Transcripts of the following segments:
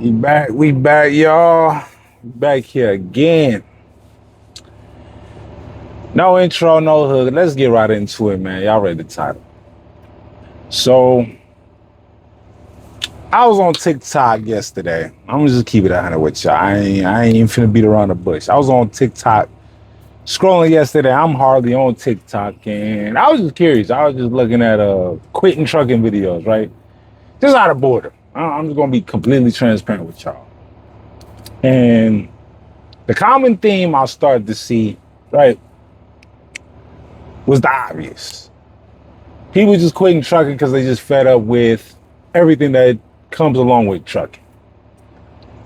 We back, y'all. Back here again. No intro, no hook. Let's get right into it, man. Y'all read the title. So, I was on TikTok yesterday. I'm gonna just keep it 100 with y'all. I ain't even finna beat around the bush. I was on TikTok scrolling yesterday. I'm hardly on TikTok, and I was just curious. I was just looking at quitting trucking videos, right? Just out of boredom. I'm just gonna be completely transparent with y'all. And the common theme I started to see, right, was the obvious. People just quitting trucking because they just fed up with everything that comes along with trucking.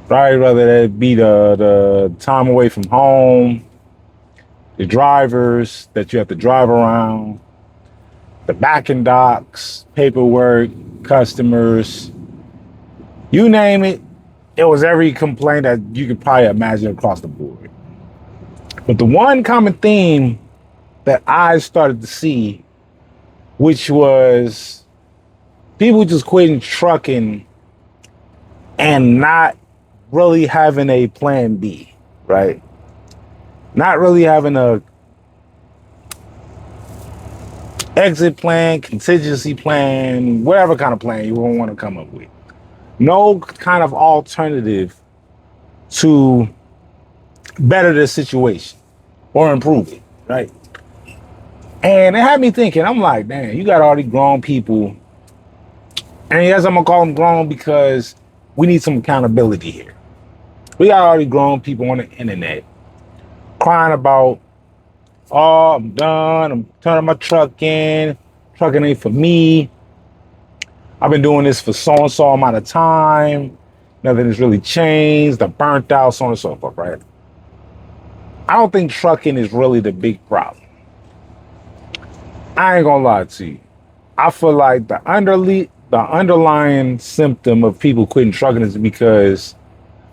Right? Whether that be the time away from home, the drivers that you have to drive around, the backing docks, paperwork, customers, you name it, it was every complaint that you could probably imagine across the board. But the one common theme that I started to see, which was people just quitting trucking and not really having a plan B, right? Not really having a exit plan, contingency plan, whatever kind of plan you want to come up with. No kind of alternative to better the situation or improve it, right? And it had me thinking, I'm like, damn, you got all these grown people. And yes, I'm gonna call them grown because we need some accountability here. We got all these grown people on the internet crying about, oh, I'm done. I'm turning my truck in. Trucking ain't for me. I've been doing this for so and so amount of time. Nothing has really changed. I'm burnt out, so on and so forth, right? I don't think trucking is really the big problem. I ain't gonna lie to you. I feel like the underlying symptom of people quitting trucking is because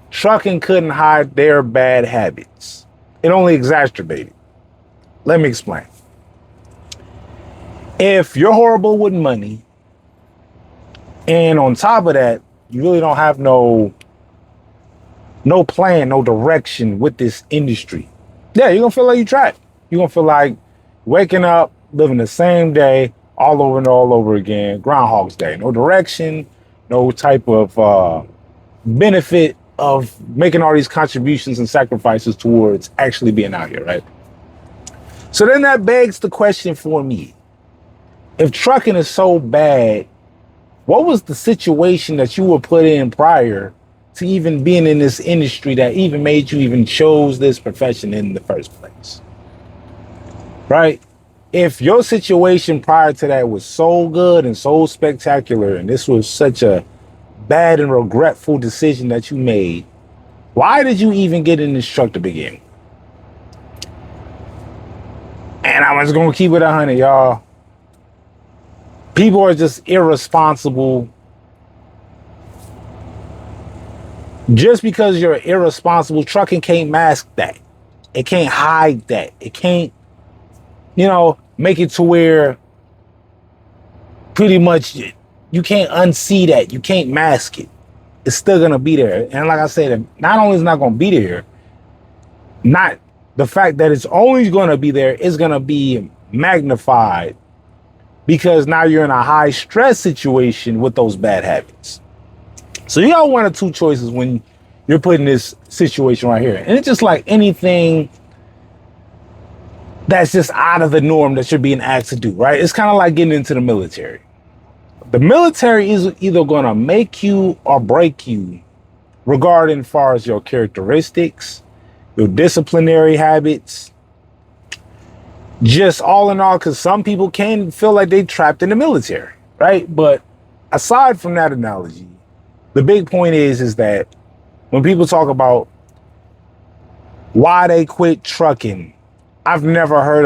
trucking couldn't hide their bad habits. It only exacerbated. Let me explain. If you're horrible with money, and on top of that, you really don't have no plan, no direction with this industry, yeah, you're gonna feel like you trapped. You're gonna feel like waking up, living the same day all over and all over again, Groundhog's Day. No direction, no type of benefit of making all these contributions and sacrifices towards actually being out here, right? So then that begs the question for me. If trucking is so bad, what was the situation that you were put in prior to even being in this industry that even made you even chose this profession in the first place? Right? If your situation prior to that was so good and so spectacular, and this was such a bad and regretful decision that you made, why did you even get in this truck to begin? And I'm just gonna keep it 100, y'all. People are just irresponsible. Just because you're irresponsible, trucking can't mask that. It can't hide that. It can't, make it to where pretty much you can't unsee that. You can't mask it. It's still gonna be there. And like I said, not only is it not gonna be there, not the fact that it's only gonna be there is gonna be magnified because now you're in a high stress situation with those bad habits. So you got one or two choices when you're put in this situation right here. And it's just like anything that's just out of the norm that you're being asked to do, right? It's kind of like getting into the military. The military is either going to make you or break you regarding as far as your characteristics, your disciplinary habits, just all in all, because some people can feel like they're trapped in the military, right? But aside from that analogy, the big point is that when people talk about why they quit trucking, I've never heard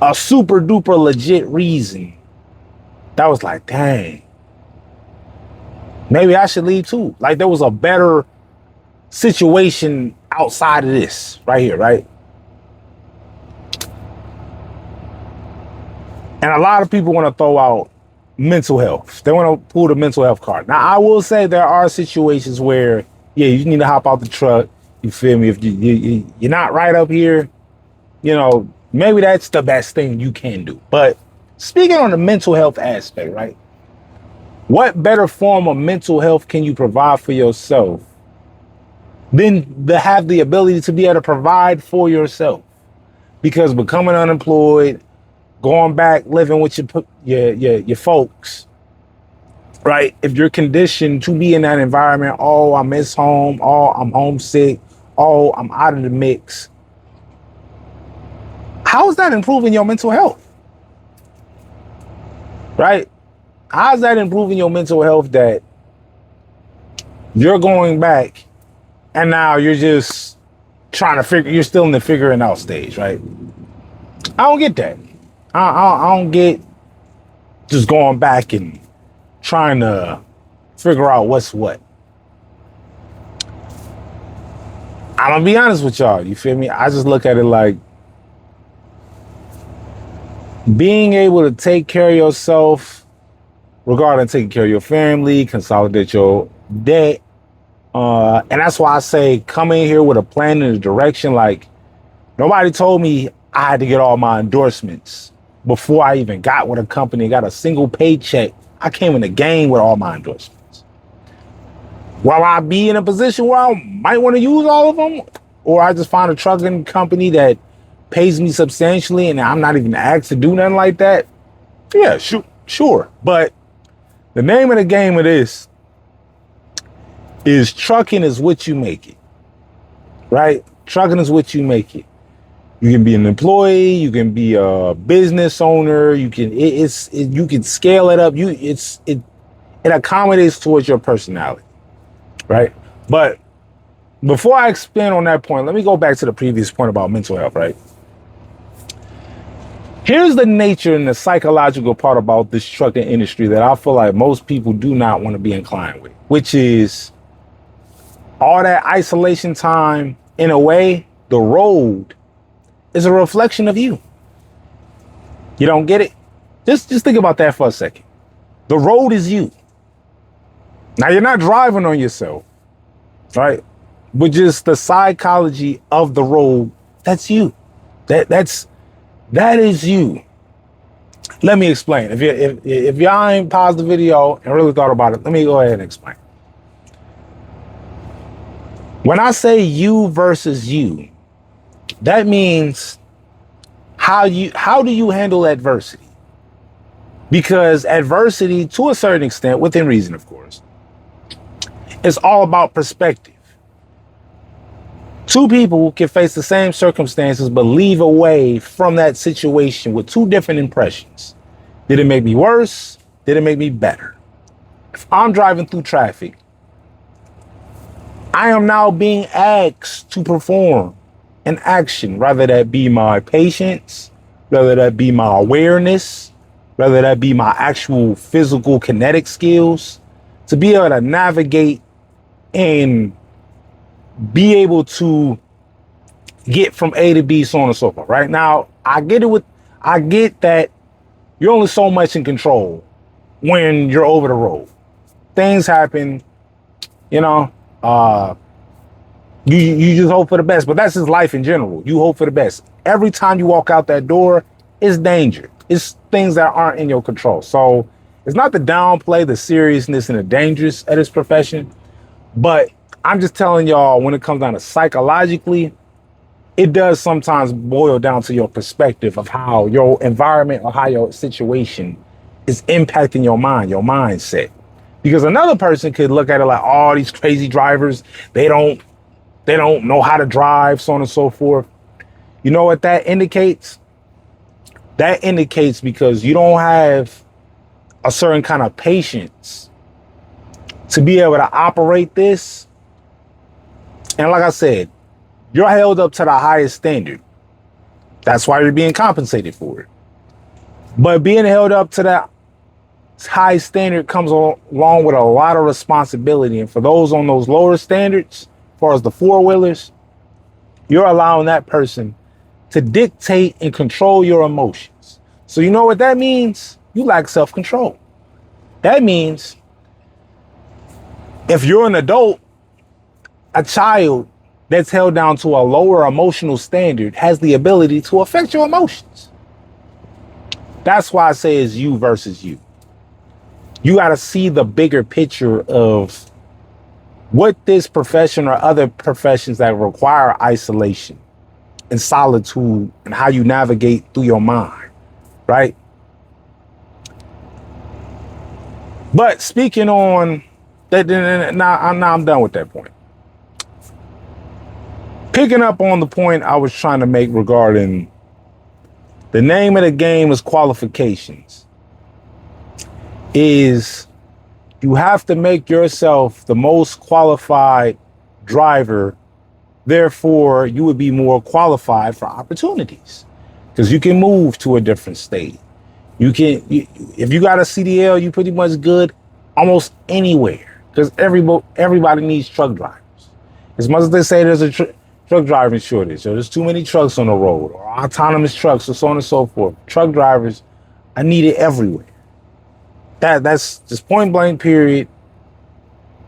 a super duper legit reason that was like, dang, maybe I should leave too. Like there was a better situation outside of this right here, right? And a lot of people want to throw out mental health. They want to pull the mental health card. Now, I will say there are situations where, yeah, you need to hop out the truck. You feel me? If you're not right up here, maybe that's the best thing you can do. But speaking on the mental health aspect, right? What better form of mental health can you provide for yourself than to have the ability to be able to provide for yourself? Because becoming unemployed, going back, living with your folks, right? If you're conditioned to be in that environment, oh, I miss home, oh, I'm homesick, oh, I'm out of the mix. How is that improving your mental health? Right? How is that improving your mental health that you're going back and now you're just you're still in the figuring out stage, right? I don't get that. I don't get just going back and trying to figure out what's what. I'm gonna be honest with y'all, you feel me? I just look at it like being able to take care of yourself, regarding taking care of your family, consolidate your debt. And that's why I say come in here with a plan and a direction. Like, nobody told me I had to get all my endorsements before I even got with a company, got a single paycheck. I came in the game with all my endorsements. Will I be in a position where I might want to use all of them? Or I just find a trucking company that pays me substantially and I'm not even asked to do nothing like that? Yeah, sure. But the name of the game of this is trucking is what you make it, right? Trucking is what you make it. You can be an employee, you can be a business owner, you can you can scale it up. It accommodates towards your personality, right? But before I expand on that point, let me go back to the previous point about mental health, right? Here's the nature and the psychological part about this trucking industry that I feel like most people do not want to be inclined with, which is all that isolation time. In a way, the road is a reflection of you. You don't get it? Just think about that for a second. The road is you. Now, you're not driving on yourself, right? But just the psychology of the road, that's you. That is you. Let me explain. If y'all ain't paused the video and really thought about it, let me go ahead and explain. When I say you versus you, that means how do you handle adversity? Because adversity, to a certain extent, within reason, of course, is all about perspective. Two people can face the same circumstances, but leave away from that situation with two different impressions. Did it make me worse? Did it make me better? If I'm driving through traffic, I am now being asked to perform an action, whether that be my patience, whether that be my awareness, whether that be my actual physical kinetic skills, to be able to navigate and be able to get from A to B, so on and so forth. Right now, I get that you're only so much in control when you're over the road. Things happen, you just hope for the best, but that's just life in general. You hope for the best. Every time you walk out that door, it's danger. It's things that aren't in your control. So it's not to downplay the seriousness and the dangers of this profession, but I'm just telling y'all, when it comes down to psychologically, it does sometimes boil down to your perspective of how your environment or how your situation is impacting your mind, your mindset. Because another person could look at it like, oh, these crazy drivers, they don't know how to drive, so on and so forth. You know what that indicates? That indicates because you don't have a certain kind of patience to be able to operate this. And like I said, you're held up to the highest standard. That's why you're being compensated for it. But being held up to that high standard comes along with a lot of responsibility. And for those on those lower standards, as far as the four-wheelers, you're allowing that person to dictate and control your emotions. So you know what that means? You lack self-control. That means if you're an adult, a child that's held down to a lower emotional standard has the ability to affect your emotions. That's why I say it's you versus you. You got to see the bigger picture of what this profession or other professions that require isolation and solitude and how you navigate through your mind, right? But speaking on that, now I'm done with that point. Picking up on the point I was trying to make regarding the name of the game is qualifications. Is you have to make yourself the most qualified driver. Therefore, you would be more qualified for opportunities because you can move to a different state. If you got a CDL, you pretty much good almost anywhere because everybody needs truck drivers. As much as they say there's a truck driving shortage, or there's too many trucks on the road, or autonomous trucks, or so on and so forth, truck drivers are needed everywhere. That's just point blank period,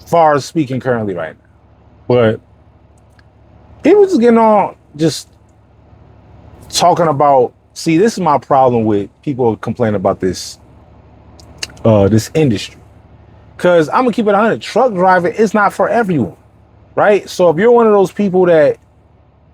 far as speaking currently right now. But people just getting on, just talking about, see, this is my problem with people complaining about this industry. Because I'm going to keep it 100. Truck driving is not for everyone, right? So if you're one of those people that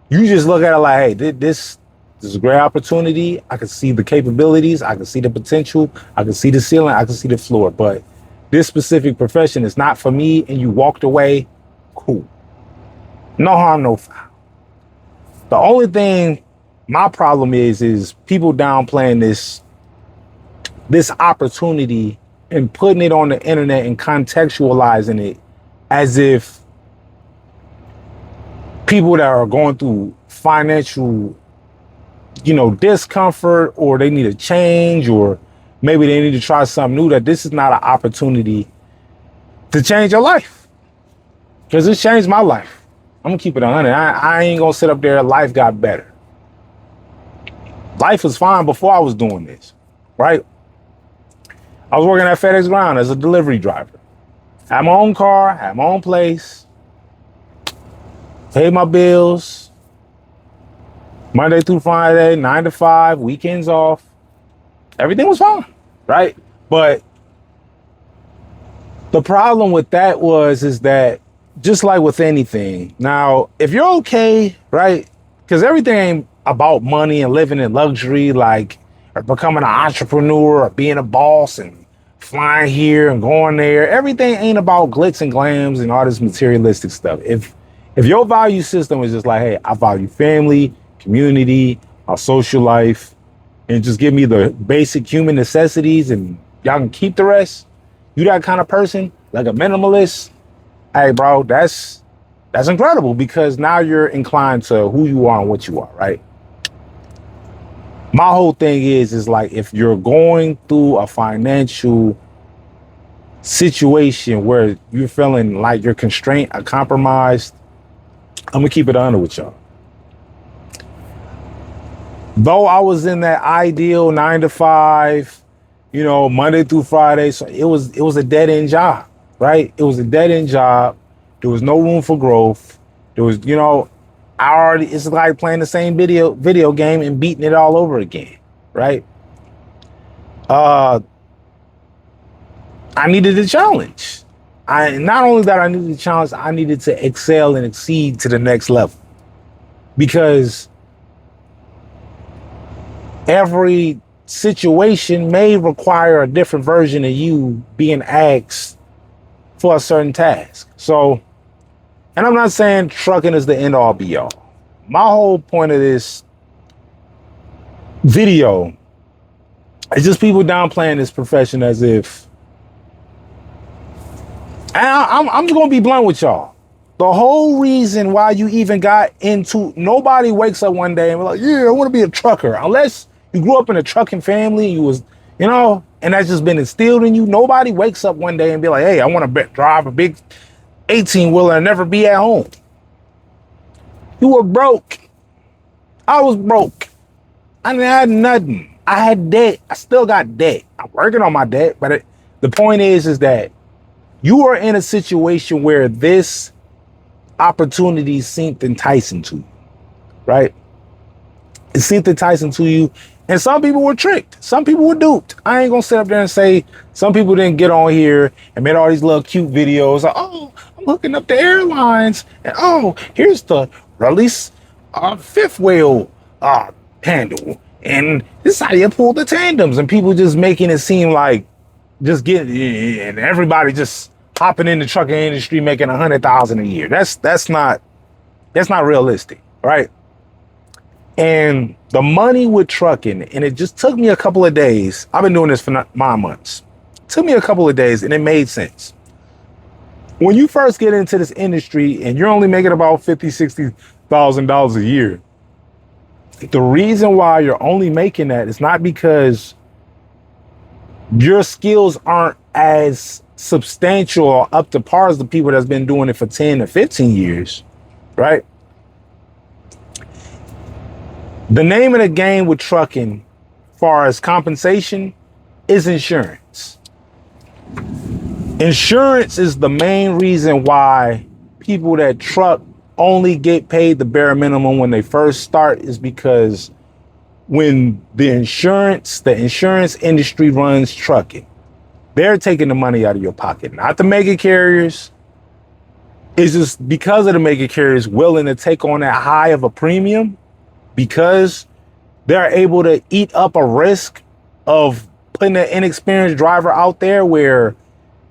you just look at it like, hey, this is a great opportunity. I can see the capabilities. I can see the potential. I can see the ceiling. I can see the floor. But this specific profession is not for me, and you walked away, cool. No harm, no foul. The only thing my problem is people downplaying this opportunity and putting it on the internet and contextualizing it as if people that are going through financial, discomfort, or they need a change, or maybe they need to try something new, that this is not an opportunity to change your life. Because it's changed my life. I'm gonna keep it 100. I ain't gonna sit up there. Life got better. Life was fine before I was doing this, right? I was working at FedEx Ground as a delivery driver. Had my own car, had my own place, paid my bills, Monday through Friday, 9 to 5, weekends off. Everything was fine, right? But the problem with that is that just like with anything, now, if you're okay, right? Because everything ain't about money and living in luxury, like, or becoming an entrepreneur or being a boss and flying here and going there. Everything ain't about glitz and glams and all this materialistic stuff. If your value system is just like, hey, I value family, community, our social life, and just give me the basic human necessities and y'all can keep the rest, you that kind of person, like a minimalist, hey, bro, that's incredible, because now you're inclined to who you are and what you are, right? My whole thing is like, if you're going through a financial situation where you're feeling like you're constrained or compromised, I'm gonna keep it under with y'all. Though I was in that ideal 9 to 5, Monday through Friday, so it was a dead end job, right? It was a dead end job. There was no room for growth. There was, it's like playing the same video game and beating it all over again, right? I needed a challenge. Not only that I needed a challenge, I needed to excel and exceed to the next level, because every situation may require a different version of you being asked for a certain task. So, and I'm not saying trucking is the end all be all. My whole point of this video is just people downplaying this profession as if, and I'm just gonna be blunt with y'all. The whole reason why you even got into, nobody wakes up one day and be like, yeah, I want to be a trucker. Unless you grew up in a trucking family, you was, and that's just been instilled in you. Nobody wakes up one day and be like, hey, I want to drive a big 18-wheeler and never be at home. You were broke. I was broke. I had nothing. I had debt. I still got debt. I'm working on my debt, but The point is that you are in a situation where this opportunity seemed enticing to you, right? It seemed enticing to you. And some people were tricked. Some people were duped. I ain't gonna sit up there and say some people didn't get on here and made all these little cute videos. Like, oh, I'm hooking up the airlines. And oh, here's the release fifth wheel handle. And this is how you pull the tandems. And people just making it seem like just getting, and everybody just hopping in the trucking industry making 100,000 a year. That's not realistic, right? And the money with trucking, and it just took me a couple of days. I've been doing this for 9 months. It took me a couple of days, and it made sense. When you first get into this industry and you're only making about $50,000, $60,000 a year, the reason why you're only making that is not because your skills aren't as substantial or up to par as the people that's been doing it for 10 to 15 years, right? The name of the game with trucking, far as compensation, is insurance. Insurance is the main reason why people that truck only get paid the bare minimum when they first start, is because when the insurance industry runs trucking, they're taking the money out of your pocket, not the mega carriers. It's just because of the mega carriers willing to take on that high of a premium, because they're able to eat up a risk of putting an inexperienced driver out there where,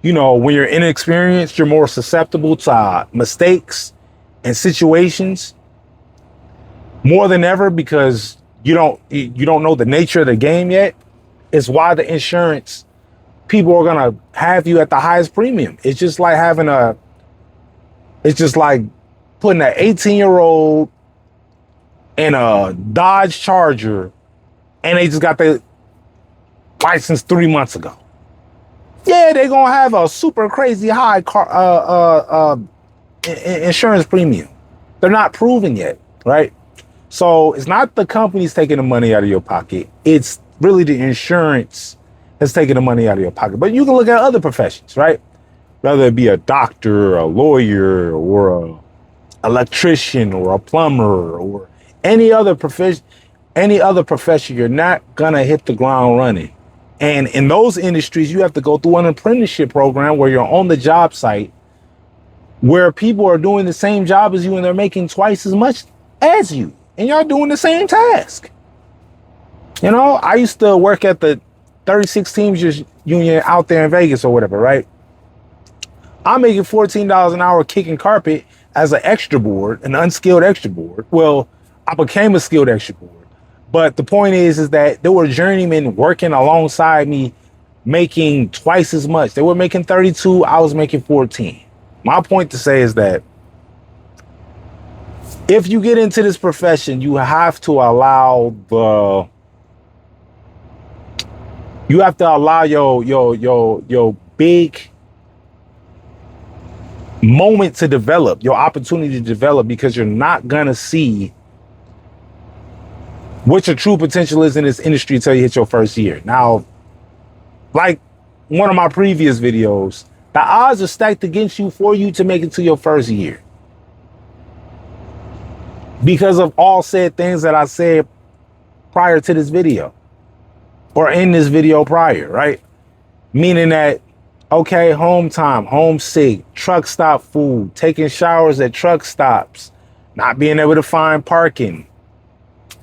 you know, when you're inexperienced, you're more susceptible to mistakes and situations more than ever, because you don't know the nature of the game yet. It's why the insurance people are gonna have you at the highest premium. It's just like putting an 18-year-old in a Dodge Charger and they just got their license 3 months ago. Yeah, they're gonna have a super crazy high insurance premium. They're not proven yet, right? So it's not the companies taking the money out of your pocket. It's really the insurance that's taking the money out of your pocket. But you can look at other professions, right? Whether it be a doctor, a lawyer, or an electrician, or a plumber, or any other profession, you're not gonna hit the ground running. And in those industries, you have to go through an apprenticeship program where you're on the job site, where people are doing the same job as you and they're making twice as much as you, and y'all doing the same task. You know, I used to work at the 36 Teamsters union out there in Vegas or whatever, right? I'm making $14 an hour kicking carpet as an extra board, an unskilled extra board. Well, I became a skilled extra board. But the point is that there were journeymen working alongside me making twice as much. They were making 32, I was making 14. My point to say is that if you get into this profession, you have to allow your big moment to develop, your opportunity to develop, because you're not gonna see what your true potential is in this industry until you hit your first year. Now, like one of my previous videos, the odds are stacked against you for you to make it to your first year, because of all said things that I said prior to this video, or in this video prior, right? Meaning that, okay, home time, homesick, truck stop food, taking showers at truck stops, not being able to find parking,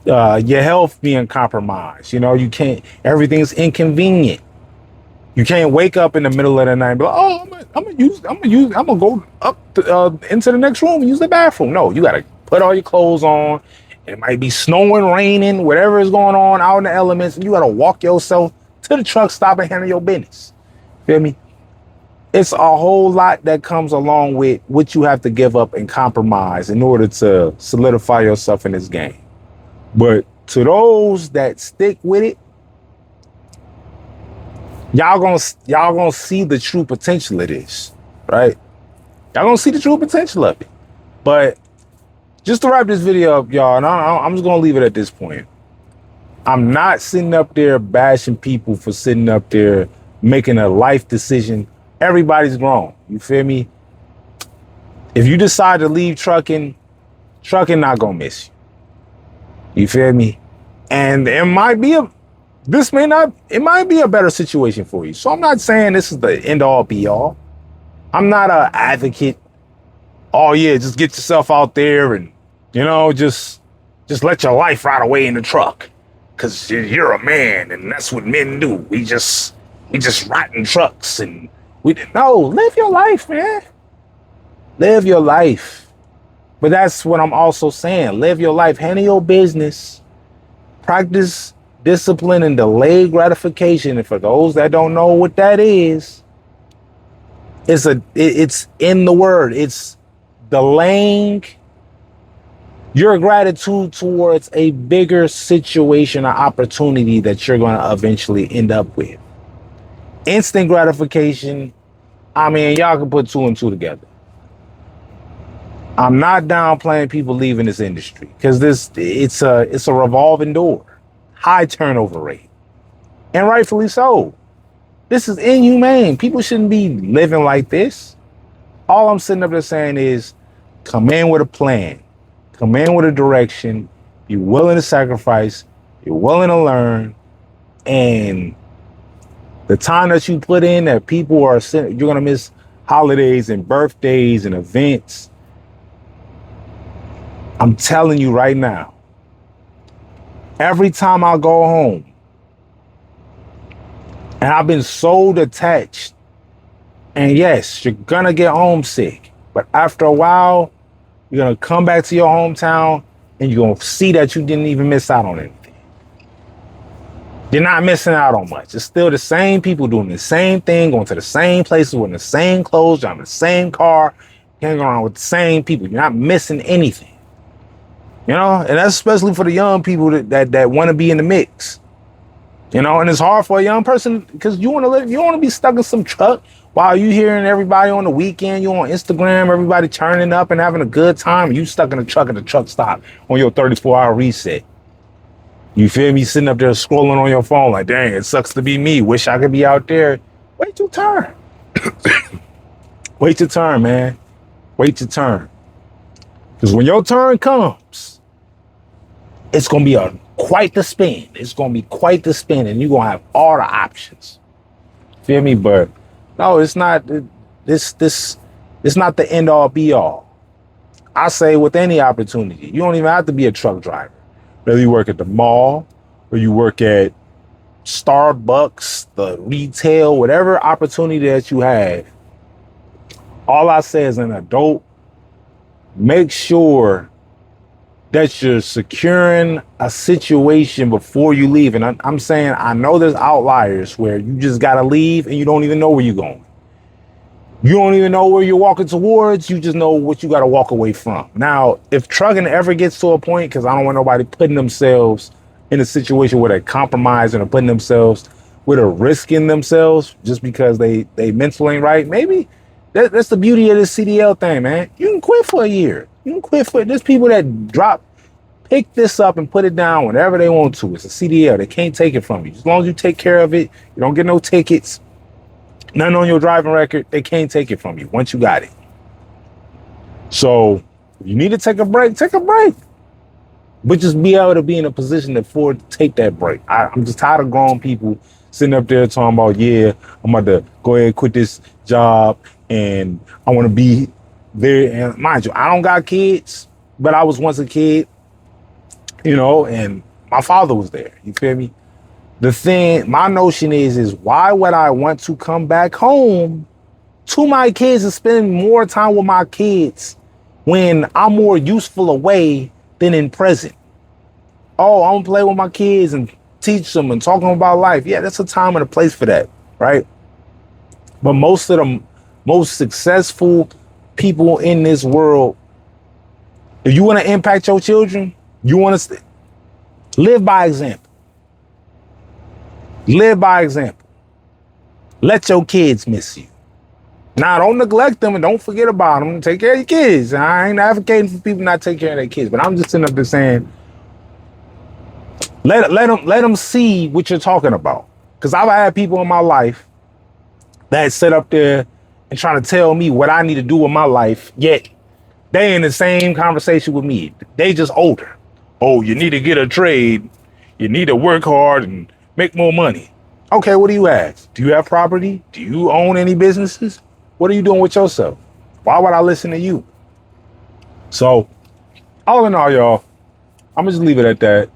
your health being compromised. You know, you can't, everything's inconvenient. You can't wake up in the middle of the night and be like, oh, I'm gonna go up into the next room and use the bathroom. No, you gotta put all your clothes on. It might be snowing, raining, whatever is going on out in the elements, and you gotta walk yourself to the truck stop and handle your business. Feel me? It's a whole lot that comes along with what you have to give up and compromise in order to solidify yourself in this game. But to those that stick with it, y'all gonna see the true potential of this, right? Y'all gonna see the true potential of it. But just to wrap this video up, y'all, and I'm just gonna leave it at this point. I'm not sitting up there bashing people for sitting up there making a life decision. Everybody's grown. You feel me? If you decide to leave trucking not gonna miss you. You feel me? And it might be it might be a better situation for you. So I'm not saying this is the end all be all. I'm not an advocate. Oh yeah, just get yourself out there and, just let your life ride away in the truck. Cause you're a man and that's what men do. We just ride in trucks and live your life, man. Live your life. But that's what I'm also saying. Live your life, handle your business, practice discipline and delayed gratification. And for those that don't know what that is, it's in the word. It's delaying your gratitude towards a bigger situation or opportunity that you're going to eventually end up with. Instant gratification, y'all can put two and two together. I'm not downplaying people leaving this industry because it's a revolving door, high turnover rate, and rightfully so. This is inhumane. People shouldn't be living like this. All I'm sitting up there saying is, come in with a plan, come in with a direction. You're willing to sacrifice. You're willing to learn, and the time that you put in, that people are you're gonna miss holidays and birthdays and events. I'm telling you right now, every time I go home, and I've been so detached, and yes, you're gonna get homesick, but after a while, you're gonna come back to your hometown and you're gonna see that you didn't even miss out on anything. You're not missing out on much. It's still the same people doing the same thing, going to the same places, wearing the same clothes, driving the same car, hanging around with the same people. You're not missing anything. And that's especially for the young people that want to be in the mix. And it's hard for a young person because you want to be stuck in some truck while you hearing everybody on the weekend, you on Instagram, everybody turning up and having a good time. You stuck in a truck at the truck stop on your 34-hour reset. You feel me? Sitting up there scrolling on your phone like, dang, it sucks to be me. Wish I could be out there. Wait your turn. Wait your turn, man. Wait your turn. Because when your turn comes, it's going to be quite the spin. It's going to be quite the spin, and you're going to have all the options. Feel me? But no, it's not. It's not the end all be all. I say with any opportunity, you don't even have to be a truck driver. Whether you work at the mall or you work at Starbucks, the retail, whatever opportunity that you have, all I say as an adult, make sure that you're securing a situation before you leave. And I'm saying, I know there's outliers where you just got to leave and you don't even know where you're going. You don't even know where you're walking towards. You just know what you got to walk away from. Now, if trucking ever gets to a point, because I don't want nobody putting themselves in a situation where they're compromising or putting themselves with a risk in themselves just because they mental ain't right, maybe that's the beauty of this CDL thing, man. You can quit for a year. You can quit for, there's people that pick this up and put it down whenever they want to. It's a CDL. They can't take it from you. As long as you take care of it, you don't get no tickets, nothing on your driving record, they can't take it from you once you got it. So if you need to take a break, take a break. But just be able to be in a position to afford to take that break. I'm just tired of grown people sitting up there talking about, yeah, I'm about to go ahead and quit this job and I want to be there. And mind you, I don't got kids, but I was once a kid, and my father was there. You feel me? The thing, my notion is why would I want to come back home to my kids and spend more time with my kids when I'm more useful away than in present? Oh, I'm gonna play with my kids and teach them and talk to them about life. Yeah, that's a time and a place for that, right? But most of the most successful people in this world, if you want to impact your children, you want to live by example. Live by example. Let your kids miss you. Now, don't neglect them and don't forget about them. Take care of your kids. I ain't advocating for people not take care of their kids, but I'm just sitting up there saying, let them see what you're talking about. Because I've had people in my life that sit up there and trying to tell me what I need to do with my life, yet they in the same conversation with me. They just older. Oh, you need to get a trade. You need to work hard and make more money. Okay, what do you ask? Do you have property? Do you own any businesses? What are you doing with yourself? Why would I listen to you? So, all in all, y'all, I'm gonna just leave it at that.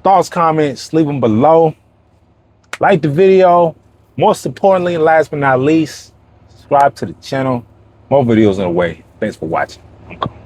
Thoughts, comments, leave them below. Like the video. Most importantly, and last but not least, subscribe to the channel. More videos on the way. Thanks for watching. I'm